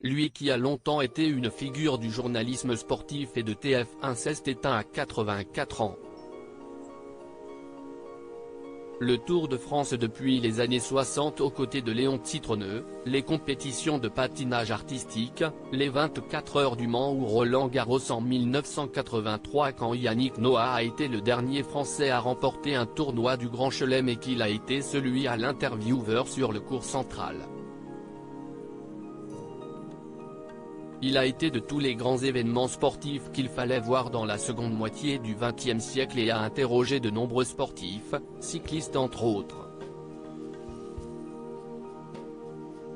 lui qui a longtemps été une figure du journalisme sportif et de TF1 s'est éteint à 84 ans. Le Tour de France depuis les années 60 aux côtés de Léon Citronneux, les compétitions de patinage artistique, les 24 heures du Mans ou Roland Garros en 1983 quand Yannick Noah a été le dernier Français à remporter un tournoi du Grand Chelem et qu'il a été celui à l'intervieweur sur le court central. Il a été de tous les grands événements sportifs qu'il fallait voir dans la seconde moitié du XXe siècle et a interrogé de nombreux sportifs, cyclistes entre autres.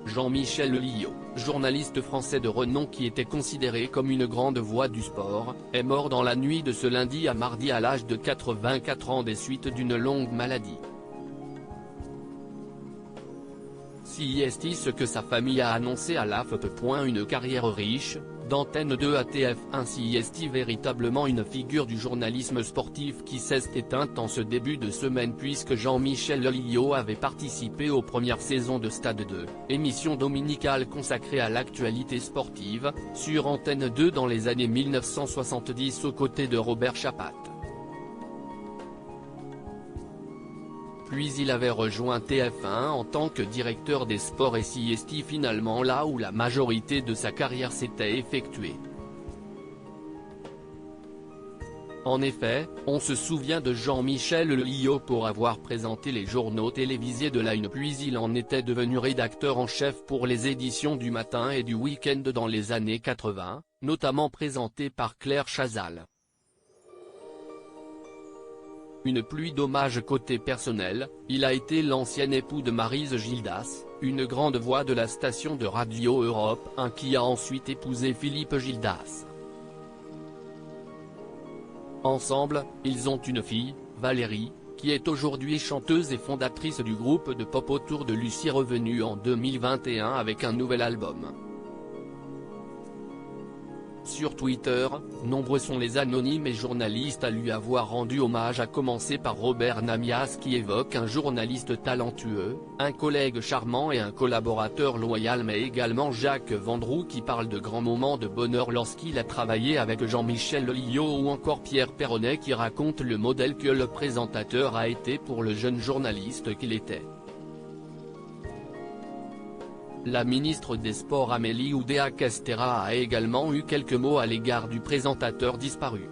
Jean-Michel Lilliot, journaliste français de renom qui était considéré comme une grande voix du sport, est mort dans la nuit de ce lundi à mardi à l'âge de 84 ans des suites d'une longue maladie. CIST ce que sa famille a annoncé à l'AFP. Une carrière riche, d'Antenne 2 à TF1 CIST véritablement une figure du journalisme sportif qui s'est éteinte en ce début de semaine puisque Jean-Michel Lilliot avait participé aux premières saisons de Stade 2, émission dominicale consacrée à l'actualité sportive, sur Antenne 2 dans les années 1970 aux côtés de Robert Chapat. Puis il avait rejoint TF1 en tant que directeur des sports et CIST finalement là où la majorité de sa carrière s'était effectuée. En effet, on se souvient de Jean-Michel Lilliot pour avoir présenté les journaux télévisés de la Une puis il en était devenu rédacteur en chef pour les éditions du matin et du week-end dans les années 80, notamment présenté par Claire Chazal. Une pluie d'hommages côté personnel, il a été l'ancien époux de Maryse Gildas, une grande voix de la station de Radio Europe 1 qui a ensuite épousé Philippe Gildas. Ensemble, ils ont une fille, Valérie, qui est aujourd'hui chanteuse et fondatrice du groupe de pop autour de Lucie revenue en 2021 avec un nouvel album. Sur Twitter, nombreux sont les anonymes et journalistes à lui avoir rendu hommage à commencer par Robert Namias qui évoque un journaliste talentueux, un collègue charmant et un collaborateur loyal mais également Jacques Vendroux qui parle de grands moments de bonheur lorsqu'il a travaillé avec Jean-Michel Lilliot ou encore Pierre Perronnet qui raconte le modèle que le présentateur a été pour le jeune journaliste qu'il était. La ministre des Sports Amélie Oudéa-Castéra a également eu quelques mots à l'égard du présentateur disparu.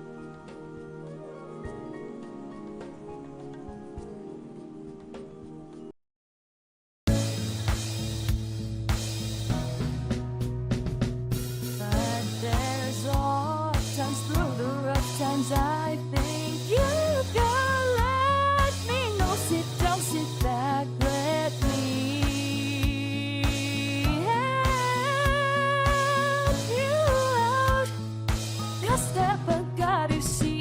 Step, I gotta see.